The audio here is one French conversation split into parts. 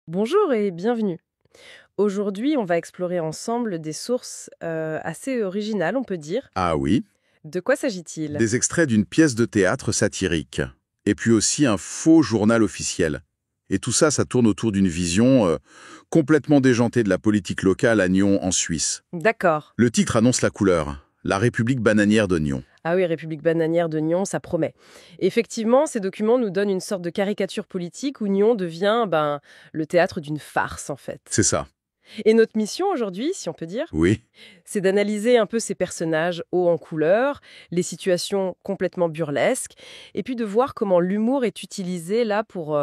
Bonjour et bienvenue. Aujourd'hui, on va explorer ensemble des sources assez originales, on peut dire. Ah oui, De quoi s'agit-il? des extraits d'une pièce de théâtre satirique. Et puis aussi un faux journal officiel. Et tout ça, ça tourne autour d'une vision complètement déjantée de la politique locale à Nyon, en Suisse. D'accord. Le titre annonce la couleur, la République bananière de Nyon. Ah oui, République bananière de Nyon, ça promet. Effectivement, ces documents nous donnent une sorte de caricature politique où Nyon devient le théâtre d'une farce, en fait. C'est ça. Et notre mission aujourd'hui, si on peut dire, Oui, c'est d'analyser un peu ces personnages hauts en couleur, les situations complètement burlesques, et puis de voir comment l'humour est utilisé là pour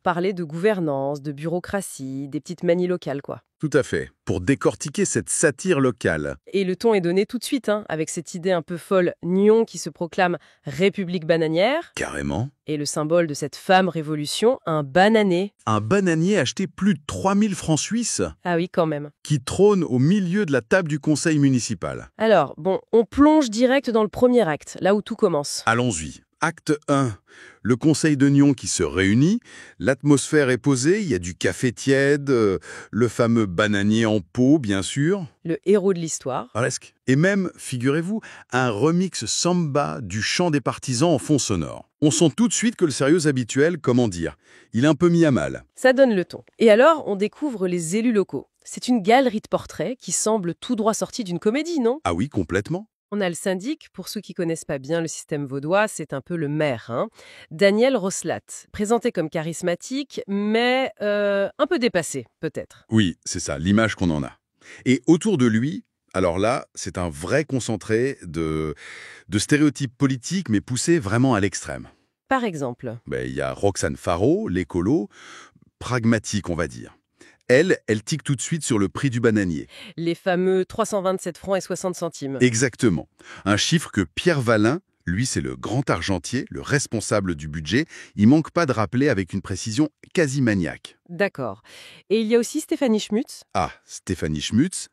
parler de gouvernance, de bureaucratie, des petites manies locales, quoi. tout à fait. Pour décortiquer cette satire locale. Et le ton est donné tout de suite, hein, avec cette idée un peu folle Nyon qui se proclame République bananière, Carrément. et le symbole de cette femme révolution, un banané. Un bananier acheté plus de 3000 francs suisses Ah oui, quand même. qui trône au milieu de la table du conseil municipal. Alors, bon, on plonge direct dans le premier acte, là où tout commence. Allons-y. Acte 1. Le conseil de Nyon qui se réunit. L'atmosphère est posée, il y a du café tiède, le fameux bananier en pot, bien sûr. Le héros de l'histoire. Presque. Et même, figurez-vous, un remix samba du chant des partisans en fond sonore. On sent tout de suite que le sérieux habituel, comment dire, il est un peu mis à mal. Ça donne le ton. Et alors, on découvre les élus locaux. C'est une galerie de portraits qui semble tout droit sortie d'une comédie, non? Ah oui, complètement. On a le syndic, pour ceux qui connaissent pas bien le système vaudois, c'est un peu le maire, hein. Daniel Roslat, présenté comme charismatique, mais un peu dépassé, peut-être. Oui, c'est ça, l'image qu'on en a. Et autour de lui, alors là, c'est un vrai concentré de stéréotypes politiques, mais poussés vraiment à l'extrême. Par exemple, Ben, il y a Roxane Faro, l'écolo, pragmatique, on va dire. Elle tique tout de suite sur le prix du bananier. les fameux 327 francs et 60 centimes. Exactement. Un chiffre que Pierre Vallin, lui c'est le grand argentier, le responsable du budget, il manque pas de rappeler avec une précision quasi maniaque. D'accord. Et il y a aussi Stéphanie Schmutz. Ah, Stéphanie Schmutz,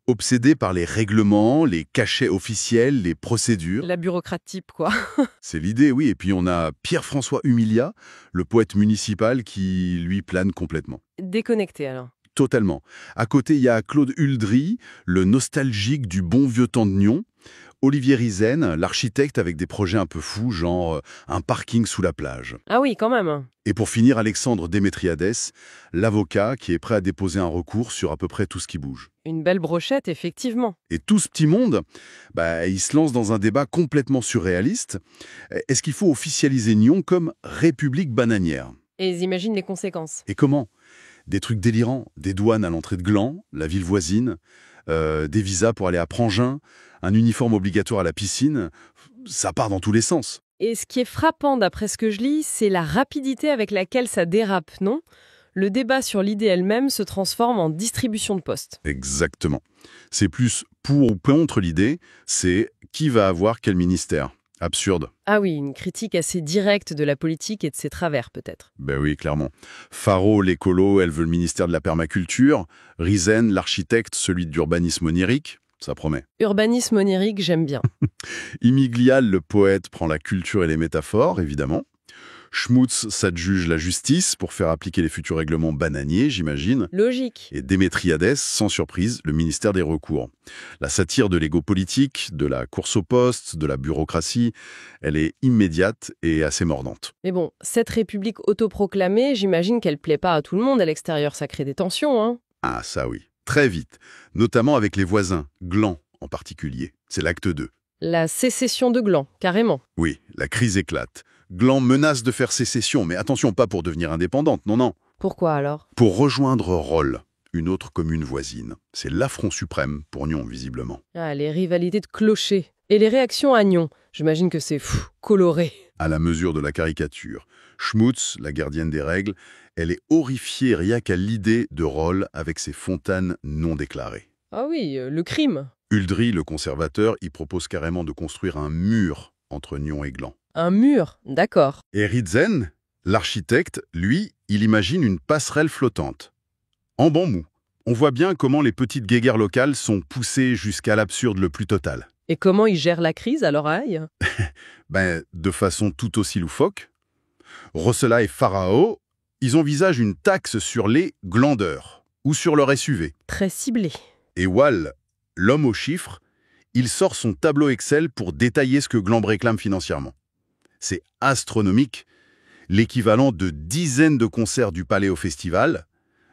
obsédée par les règlements, les cachets officiels, les procédures. La bureaucrate type, quoi. C'est l'idée, oui. Et puis on a Pierre-François Humilia, le poète municipal qui, lui, plane complètement. Déconnecté, alors. Totalement. À côté, il y a Claude Huldry, le nostalgique du bon vieux temps de Nyon. Olivier Rizen, l'architecte avec des projets un peu fous, genre un parking sous la plage. Ah oui, quand même. Et pour finir, Alexandre Démétriades, l'avocat qui est prêt à déposer un recours sur à peu près tout ce qui bouge. Une belle brochette, effectivement. Et tout ce petit monde, il se lance dans un débat complètement surréaliste. Est-ce qu'il faut officialiser Nyon comme république bananière? Et ils imaginent les conséquences. Et comment? Des trucs délirants, des douanes à l'entrée de Gland, la ville voisine, des visas pour aller à Prangin, un uniforme obligatoire à la piscine, ça part dans tous les sens. Et ce qui est frappant, d'après ce que je lis, c'est la rapidité avec laquelle ça dérape, non? Le débat sur l'idée elle-même se transforme en distribution de postes. Exactement. C'est plus pour ou contre l'idée, c'est qui va avoir quel ministère. Absurde. Ah oui, une critique assez directe de la politique et de ses travers, peut-être. Ben oui, clairement. Faro, l'écolo, elle veut le ministère de la permaculture. Rizen, l'architecte, celui de l'urbanisme onirique. Ça promet. Urbanisme onirique, j'aime bien. Imiglial, le poète, prend la culture et les métaphores, évidemment. Schmutz s'adjuge la justice pour faire appliquer les futurs règlements bananiers, j'imagine. Logique. Et Démétriades, sans surprise, le ministère des recours. La satire de l'ego politique, de la course au poste, de la bureaucratie, elle est immédiate et assez mordante. Mais bon, cette république autoproclamée, j'imagine qu'elle plaît pas à tout le monde à l'extérieur, ça crée des tensions, hein. Ah ça oui, très vite, notamment avec les voisins, Gland en particulier. C'est l'acte 2. La sécession de Gland, carrément. Oui, la crise éclate. Gland menace de faire sécession, mais attention, pas pour devenir indépendante, non, non. Pourquoi alors? Pour rejoindre Rolle, une autre commune voisine. C'est l'affront suprême pour Nyon, visiblement. Ah, les rivalités de clochers. Et les réactions à Nyon, j'imagine que c'est coloré. À la mesure de la caricature. Schmutz, la gardienne des règles, elle est horrifiée rien qu'à l'idée de Rolle avec ses fontanes non déclarées. Ah oui, le crime. Huldry, le conservateur, y propose carrément de construire un mur entre Nyon et Gland. Un mur, d'accord. Et Ritzen, l'architecte, lui, il imagine une passerelle flottante. En bambou. On voit bien comment les petites guéguerres locales sont poussées jusqu'à l'absurde le plus total. Et comment ils gèrent la crise à leur aille? De façon tout aussi loufoque. Rossela et Pharao, Ils envisagent une taxe sur les glandeurs ou sur leur SUV. Très ciblé. Et Wall, l'homme aux chiffres, il sort son tableau Excel pour détailler ce que Gland réclame financièrement. C'est astronomique, l'équivalent de dizaines de concerts du Palais au Festival,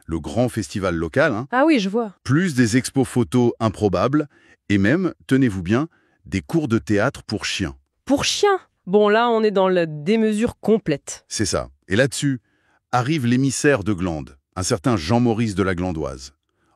le grand festival local, Ah oui, je vois. plus des expos photos improbables, et même, tenez-vous bien, des cours de théâtre pour chiens. Pour chien. Bon, là, on est dans la démesure complète. C'est ça. Et là-dessus, arrive l'émissaire de Glande, un certain Jean-Maurice de la Glandoise,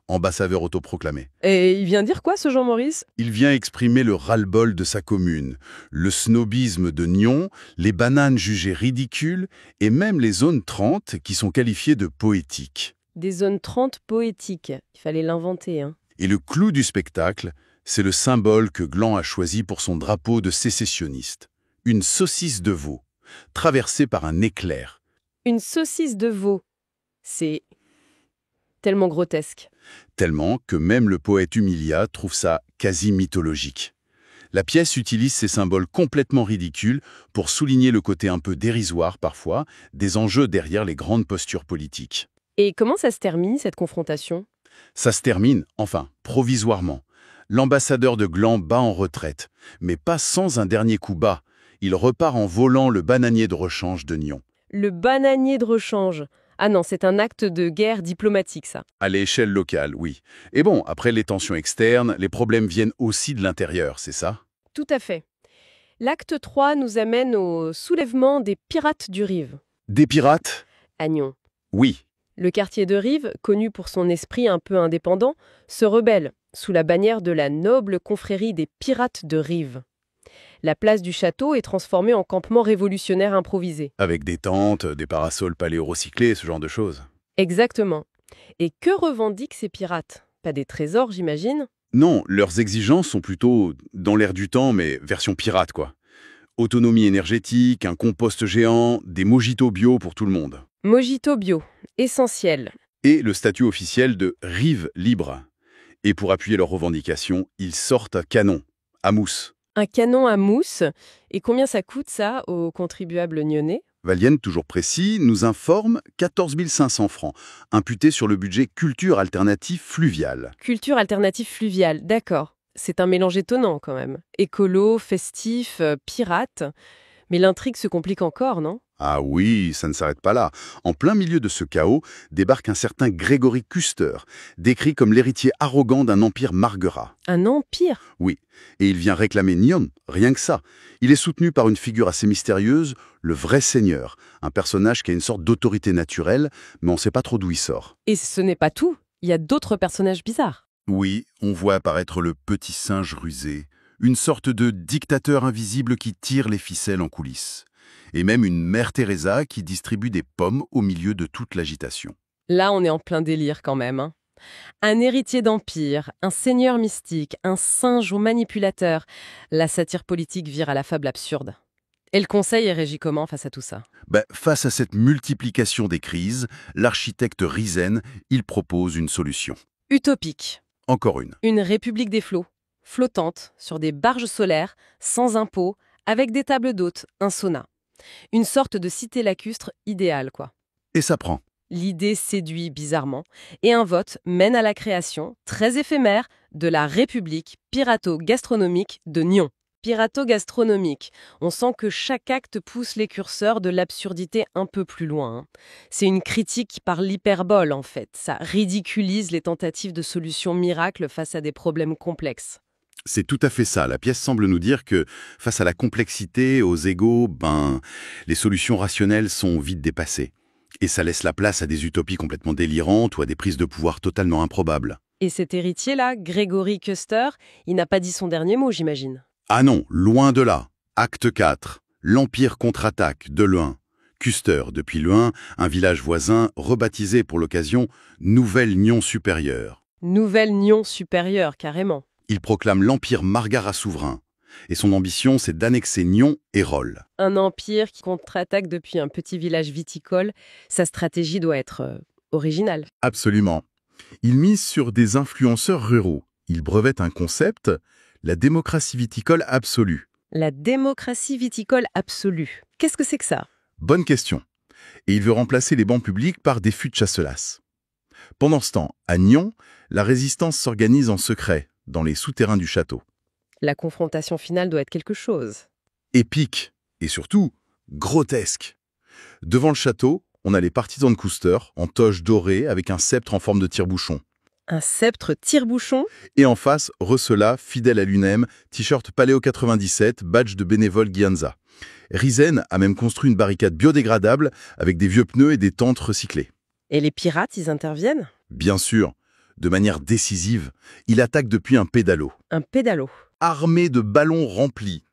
ambassadeur autoproclamé. Et il vient dire quoi, ce Jean-Maurice? Il vient exprimer le ras-le-bol de sa commune, le snobisme de Nyon, les bananes jugées ridicules, et même les zones 30 qui sont qualifiées de poétiques. Des zones 30 poétiques. Il fallait l'inventer, hein. Et le clou du spectacle, c'est le symbole que Gland a choisi pour son drapeau de sécessionniste. Une saucisse de veau, traversée par un éclair. Une saucisse de veau. C'est tellement grotesque. Tellement que même le poète Humilia trouve ça quasi mythologique. La pièce utilise ces symboles complètement ridicules pour souligner le côté un peu dérisoire parfois des enjeux derrière les grandes postures politiques. Et comment ça se termine, cette confrontation? Ça se termine, enfin, provisoirement. L'ambassadeur de Gland bat en retraite, mais pas sans un dernier coup bas. Il repart en volant le bananier de rechange de Nyon. Le bananier de rechange. Ah non, c'est un acte de guerre diplomatique, ça. À l'échelle locale, oui. Et bon, après les tensions externes, les problèmes viennent aussi de l'intérieur, c'est ça? Tout à fait. L'acte 3 nous amène au soulèvement des pirates du Rive, Des pirates? à Nyon. Oui. Le quartier de Rive, connu pour son esprit un peu indépendant, se rebelle sous la bannière de la noble confrérie des pirates de Rive. La place du château est transformée en campement révolutionnaire improvisé. Avec des tentes, des parasols paléo-recyclés, ce genre de choses. Exactement. Et que revendiquent ces pirates? Pas des trésors, j'imagine? Non, leurs exigences sont plutôt dans l'air du temps, mais version pirate, quoi. Autonomie énergétique, un compost géant, des mojitos bio pour tout le monde. Mojito bio, essentiel. Et le statut officiel de rive libre. Et pour appuyer leurs revendications, ils sortent un canon, à mousse. Un canon à mousse. Et combien ça coûte, ça, aux contribuables nyonnais? Valienne, toujours précis, nous informe 14 500 francs, imputés sur le budget culture alternative fluviale. Culture alternative fluviale, d'accord. C'est un mélange étonnant, quand même. Écolo, festif, pirate. Mais l'intrigue se complique encore, non? Ah oui, ça ne s'arrête pas là. En plein milieu de ce chaos, débarque un certain Grégory Custer, décrit comme l'héritier arrogant d'un empire marguerat. Un empire? Oui, et il vient réclamer Nyon, rien que ça. Il est soutenu par une figure assez mystérieuse, le vrai seigneur, un personnage qui a une sorte d'autorité naturelle, mais on ne sait pas trop d'où il sort. Et ce n'est pas tout. Il y a d'autres personnages bizarres. Oui, on voit apparaître le petit singe rusé, une sorte de dictateur invisible qui tire les ficelles en coulisses. Et même une mère Teresa qui distribue des pommes au milieu de toute l'agitation. Là, on est en plein délire, quand même, hein. Un héritier d'empire, un seigneur mystique, un singe ou manipulateur. La satire politique vire à la fable absurde. Et le conseil est régi comment face à tout ça? Face à cette multiplication des crises, l'architecte Risen, il propose une solution. Utopique. Encore une. Une république des flots, flottante, sur des barges solaires, sans impôts, avec des tables d'hôtes, un sauna. Une sorte de cité lacustre idéale, quoi. Et ça prend. L'idée séduit bizarrement, et un vote mène à la création, très éphémère, de la République pirato-gastronomique de Nyon. Pirato-gastronomique, on sent que chaque acte pousse les curseurs de l'absurdité un peu plus loin, hein. C'est une critique par l'hyperbole, en fait. Ça ridiculise les tentatives de solutions miracles face à des problèmes complexes. C'est tout à fait ça. La pièce semble nous dire que, face à la complexité, aux égos, les solutions rationnelles sont vite dépassées. Et ça laisse la place à des utopies complètement délirantes ou à des prises de pouvoir totalement improbables. Et cet héritier-là, Grégory Custer, il n'a pas dit son dernier mot, j'imagine. Ah non, loin de là. Acte 4. L'Empire contre-attaque de Leuin. Custer, depuis Leuin, un village voisin, rebaptisé pour l'occasion Nouvelle Nyon supérieure. Nouvelle Nyon supérieure, carrément. Il proclame l'Empire margarat souverain. Et son ambition, c'est d'annexer Nyon et Rolle. Un empire qui contre-attaque depuis un petit village viticole, sa stratégie doit être originale. Absolument. Il mise sur des influenceurs ruraux. Il brevette un concept, la démocratie viticole absolue. La démocratie viticole absolue. Qu'est-ce que c'est que ça? Bonne question. Et il veut remplacer les bancs publics par des fûts de chasselas. Pendant ce temps, à Nyon, la résistance s'organise en secret, dans les souterrains du château. La confrontation finale doit être quelque chose. Épique, et surtout, grotesque. Devant le château, on a les partisans de Couster, en toge dorée avec un sceptre en forme de tire-bouchon. Un sceptre tire-bouchon? Et en face, Rosela, fidèle à lui-même, t-shirt Paléo 97, badge de bénévole Guianza. Rizen a même construit une barricade biodégradable avec des vieux pneus et des tentes recyclées. Et les pirates, ils interviennent? Bien sûr, de manière décisive, il attaque depuis un pédalo. Un pédalo. Armé de ballons remplis,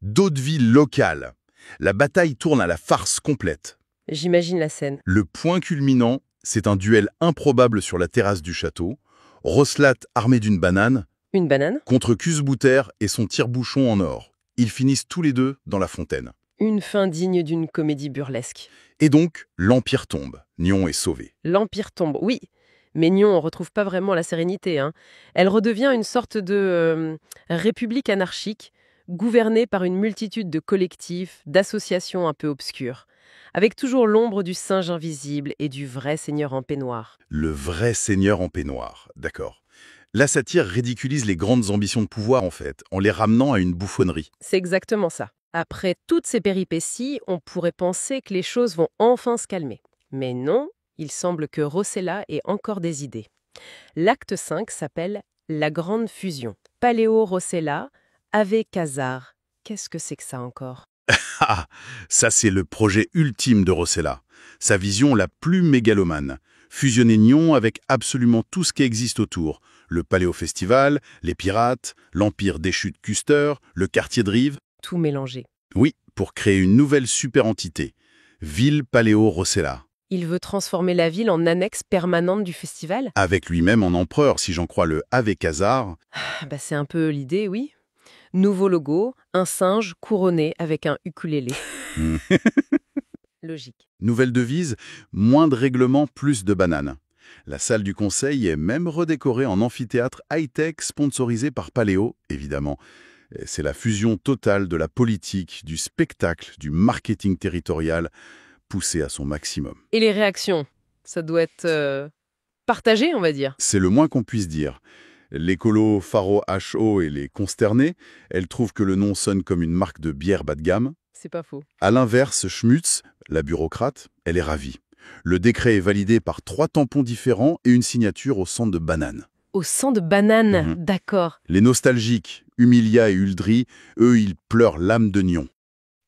d'eau de vie locale. La bataille tourne à la farce complète. J'imagine la scène. Le point culminant, c'est un duel improbable sur la terrasse du château. Roslat armé d'une banane Une banane? contre Cusbouter et son tire-bouchon en or. Ils finissent tous les deux dans la fontaine. Une fin digne d'une comédie burlesque. Et donc, l'Empire tombe. Nyon est sauvé. L'Empire tombe, oui. Mais Nyon, on ne retrouve pas vraiment la sérénité, hein. Elle redevient une sorte de république anarchique, gouvernée par une multitude de collectifs, d'associations un peu obscures, avec toujours l'ombre du singe invisible et du vrai seigneur en peignoir. Le vrai seigneur en peignoir, d'accord. La satire ridiculise les grandes ambitions de pouvoir, en fait, en les ramenant à une bouffonnerie. C'est exactement ça. Après toutes ces péripéties, on pourrait penser que les choses vont enfin se calmer. Mais non, il semble que Rosella ait encore des idées. L'acte 5 s'appelle « La Grande Fusion ». Paléo Rosella, Ave Casar. Qu'est-ce que c'est que ça encore? Ah, ça c'est le projet ultime de Rosella. Sa vision la plus mégalomane. Fusionner Nyon avec absolument tout ce qui existe autour. Le Paléo Festival, les pirates, l'Empire déchu de Custer, le quartier de Rive. Tout mélangé. Oui, pour créer une nouvelle super-entité. Ville Paléo Rosella. Il veut transformer la ville en annexe permanente du festival? Avec lui-même en empereur, si j'en crois le Ave Casar. C'est un peu l'idée, oui. Nouveau logo, un singe couronné avec un ukulélé. Logique. Nouvelle devise, moins de règlements, plus de bananes. La salle du conseil est même redécorée en amphithéâtre high-tech sponsorisé par Paléo, évidemment. C'est la fusion totale de la politique, du spectacle, du marketing territorial, poussé à son maximum. Et les réactions? Ça doit être partagé, on va dire. C'est le moins qu'on puisse dire. L'écolo Faro HO et les consternés, elles trouvent que le nom sonne comme une marque de bière bas de gamme. C'est pas faux. À l'inverse, Schmutz, la bureaucrate, elle est ravie. Le décret est validé par 3 tampons différents et une signature au sang de banane. Au sang de banane, d'accord. Les nostalgiques, Humilia et Uldry, eux, ils pleurent l'âme de Nyon.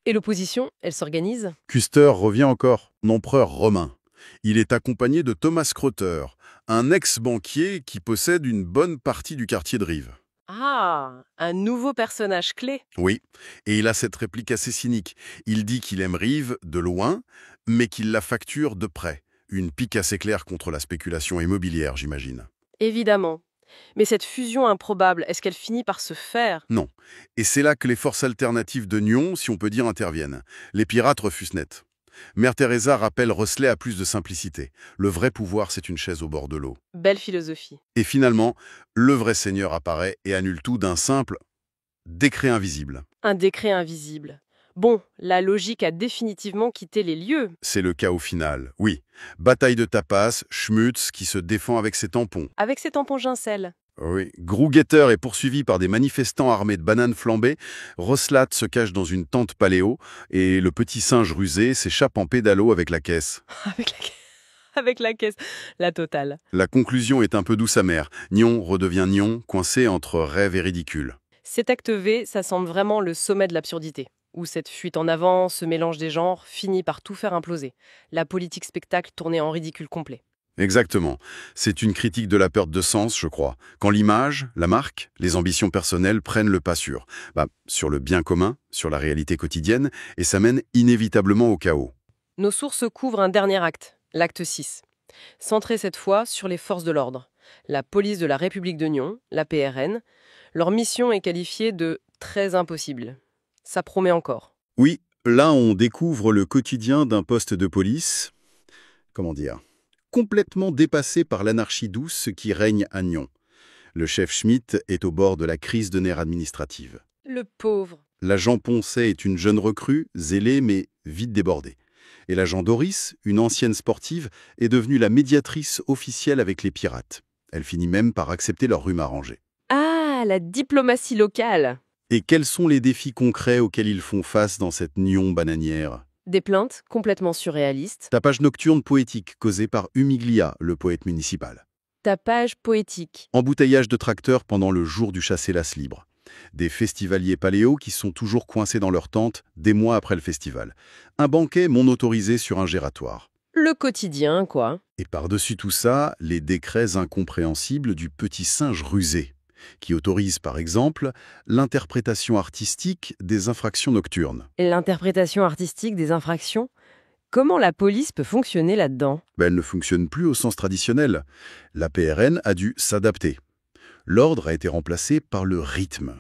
Et l'opposition, elle s'organise? Custer revient encore, empereur romain. Il est accompagné de Thomas Crotter, un ex-banquier qui possède une bonne partie du quartier de Rive. Ah, un nouveau personnage clé. Oui, et il a cette réplique assez cynique. Il dit qu'il aime Rive de loin, mais qu'il la facture de près. Une pique assez claire contre la spéculation immobilière, j'imagine. Évidemment. Mais cette fusion improbable, est-ce qu'elle finit par se faire? Non. Et c'est là que les forces alternatives de Nyon, si on peut dire, interviennent. Les pirates refusent net. Mère Teresa rappelle Rosselet à plus de simplicité. Le vrai pouvoir, c'est une chaise au bord de l'eau. Belle philosophie. Et finalement, le vrai seigneur apparaît et annule tout d'un simple décret invisible. Un décret invisible. Bon, la logique a définitivement quitté les lieux. C'est le chaos final, oui. Bataille de tapas, Schmutz qui se défend avec ses tampons. Avec ses tampons Gincel. Oui. Grougetter est poursuivi par des manifestants armés de bananes flambées. Roslat se cache dans une tente paléo et le petit singe rusé s'échappe en pédalo avec la caisse. Avec la caisse. La totale. La conclusion est un peu douce amère. Nyon redevient Nyon, coincé entre rêve et ridicule. Cet acte V, ça semble vraiment le sommet de l'absurdité, où cette fuite en avant, ce mélange des genres, finit par tout faire imploser. La politique spectacle tournée en ridicule complet. Exactement. C'est une critique de la perte de sens, je crois. Quand l'image, la marque, les ambitions personnelles prennent le pas sur le bien commun, sur la réalité quotidienne, et ça mène inévitablement au chaos. Nos sources couvrent un dernier acte, l'acte 6. Centré cette fois sur les forces de l'ordre. La police de la République de Nyon, la PRN. Leur mission est qualifiée de « très impossible ». Ça promet encore. Oui, là on découvre le quotidien d'un poste de police, complètement dépassé par l'anarchie douce qui règne à Nyon. Le chef Schmitt est au bord de la crise de nerfs administrative. Le pauvre. L'agent Poncet est une jeune recrue, zélée mais vite débordée. Et l'agent Doris, une ancienne sportive, est devenue la médiatrice officielle avec les pirates. Elle finit même par accepter leur rhume arrangé. Ah, la diplomatie locale! Et quels sont les défis concrets auxquels ils font face dans cette Nyon bananière? Des plaintes complètement surréalistes. Tapage nocturne poétique causé par Humiglia, le poète municipal. Tapage poétique. Embouteillage de tracteurs pendant le jour du chassé-lasse libre. Des festivaliers paléos qui sont toujours coincés dans leur tente des mois après le festival. Un banquet non autorisé sur un gératoire. Le quotidien, quoi. Et par-dessus tout ça, les décrets incompréhensibles du petit singe rusé, qui autorise par exemple l'interprétation artistique des infractions nocturnes. L'interprétation artistique des infractions? Comment la police peut fonctionner là-dedans? Elle ne fonctionne plus au sens traditionnel. La PRN a dû s'adapter. L'ordre a été remplacé par le rythme.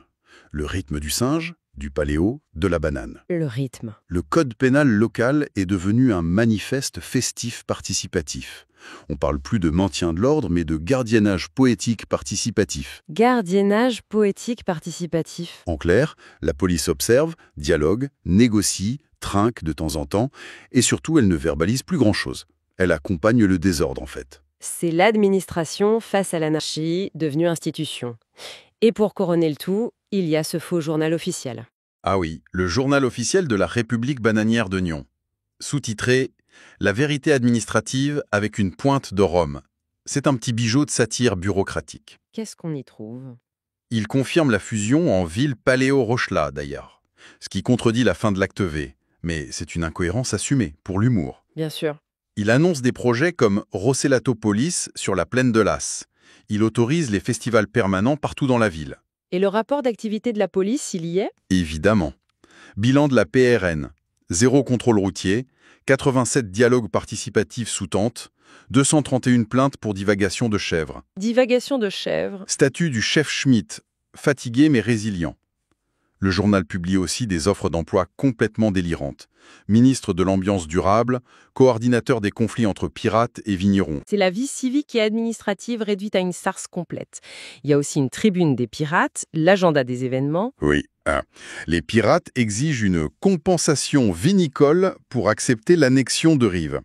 Le rythme du singe, du paléo, de la banane. Le rythme. Le code pénal local est devenu un manifeste festif participatif. On parle plus de maintien de l'ordre, mais de gardiennage poétique participatif. Gardiennage poétique participatif. En clair, la police observe, dialogue, négocie, trinque de temps en temps, et surtout elle ne verbalise plus grand-chose. Elle accompagne le désordre en fait. C'est l'administration face à l'anarchie, devenue institution. Et pour couronner le tout, il y a ce faux journal officiel. Ah oui, le journal officiel de la République bananière de Nyon. Sous-titré « La vérité administrative avec une pointe de Rome ». C'est un petit bijou de satire bureaucratique. Qu'est-ce qu'on y trouve? Il confirme la fusion en ville Paléo-Rochelat d'ailleurs, ce qui contredit la fin de l'acte V. Mais c'est une incohérence assumée, pour l'humour. Bien sûr. Il annonce des projets comme Rossellatopolis sur la plaine de l'As. Il autorise les festivals permanents partout dans la ville. Et le rapport d'activité de la police, il y est? Évidemment. Bilan de la PRN. 0 contrôle routier, 87 dialogues participatifs sous tente, 231 plaintes pour divagation de chèvres. Divagation de chèvres. Statut du chef Schmitt, fatigué mais résilient. Le journal publie aussi des offres d'emploi complètement délirantes. Ministre de l'ambiance durable, coordinateur des conflits entre pirates et vignerons. C'est la vie civique et administrative réduite à une sarce complète. Il y a aussi une tribune des pirates, l'agenda des événements. Oui. Les pirates exigent une compensation vinicole pour accepter l'annexion de Rive.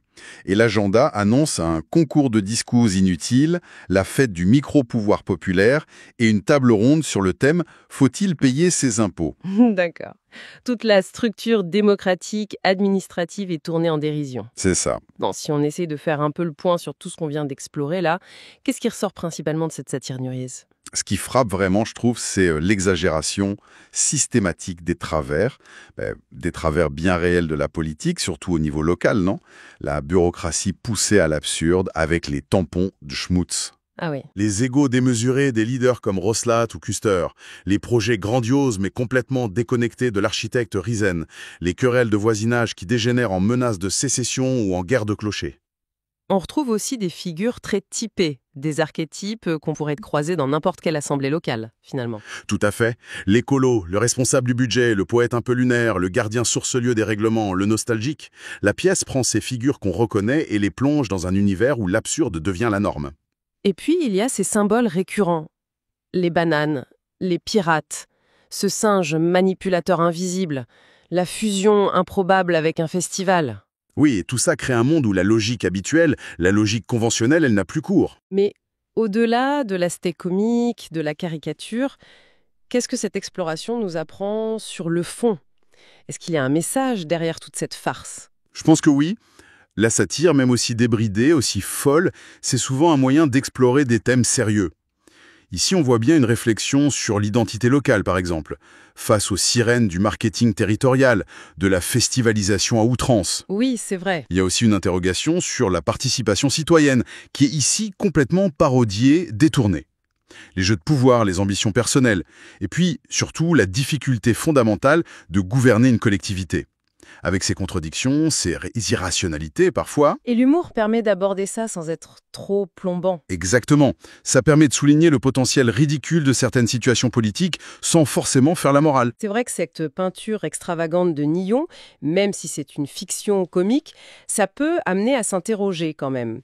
Et l'agenda annonce un concours de discours inutiles, la fête du micro-pouvoir populaire et une table ronde sur le thème « Faut-il payer ses impôts ?» D'accord. Toute la structure démocratique, administrative est tournée en dérision. C'est ça. Bon, si on essaye de faire un peu le point sur tout ce qu'on vient d'explorer là, qu'est-ce qui ressort principalement de cette satire nuriez? Ce qui frappe vraiment, je trouve, c'est l'exagération systématique des travers bien réels de la politique, surtout au niveau local, non? La bureaucratie poussée à l'absurde avec les tampons de schmutz. Ah oui. Les égos démesurés des leaders comme Roslat ou Custer, les projets grandioses mais complètement déconnectés de l'architecte Risen, les querelles de voisinage qui dégénèrent en menaces de sécession ou en guerre de clochers. On retrouve aussi des figures très typées, des archétypes qu'on pourrait croiser dans n'importe quelle assemblée locale, finalement. Tout à fait. L'écolo, le responsable du budget, le poète un peu lunaire, le gardien sourcelieu des règlements, le nostalgique. La pièce prend ces figures qu'on reconnaît et les plonge dans un univers où l'absurde devient la norme. Et puis, il y a ces symboles récurrents. Les bananes, les pirates, ce singe manipulateur invisible, la fusion improbable avec un festival. Oui, et tout ça crée un monde où la logique habituelle, la logique conventionnelle, elle n'a plus cours. Mais au-delà de l'aspect comique, de la caricature, qu'est-ce que cette exploration nous apprend sur le fond? Est-ce qu'il y a un message derrière toute cette farce? Je pense que oui. La satire, même aussi débridée, aussi folle, c'est souvent un moyen d'explorer des thèmes sérieux. Ici, on voit bien une réflexion sur l'identité locale, par exemple, face aux sirènes du marketing territorial, de la festivalisation à outrance. Oui, c'est vrai. Il y a aussi une interrogation sur la participation citoyenne, qui est ici complètement parodiée, détournée. Les jeux de pouvoir, les ambitions personnelles, et puis, surtout, la difficulté fondamentale de gouverner une collectivité. Avec ses contradictions, ses irrationalités parfois. Et l'humour permet d'aborder ça sans être trop plombant. Exactement. Ça permet de souligner le potentiel ridicule de certaines situations politiques sans forcément faire la morale. C'est vrai que cette peinture extravagante de Nyon, même si c'est une fiction comique, ça peut amener à s'interroger quand même.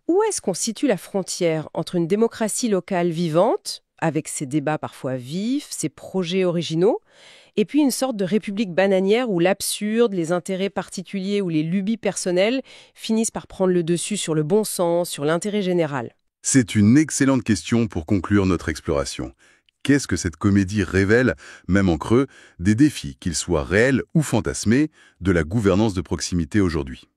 Où est-ce qu'on situe la frontière entre une démocratie locale vivante, avec ses débats parfois vifs, ses projets originaux, Et puis une sorte de république bananière où l'absurde, les intérêts particuliers ou les lubies personnelles finissent par prendre le dessus sur le bon sens, sur l'intérêt général. C'est une excellente question pour conclure notre exploration. Qu'est-ce que cette comédie révèle, même en creux, des défis, qu'ils soient réels ou fantasmés, de la gouvernance de proximité aujourd'hui?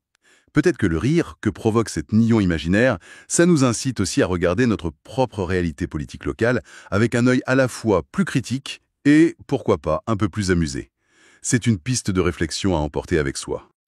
Peut-être que le rire que provoque cette nion imaginaire, ça nous incite aussi à regarder notre propre réalité politique locale avec un œil à la fois plus critique et, pourquoi pas, un peu plus amusé. C'est une piste de réflexion à emporter avec soi.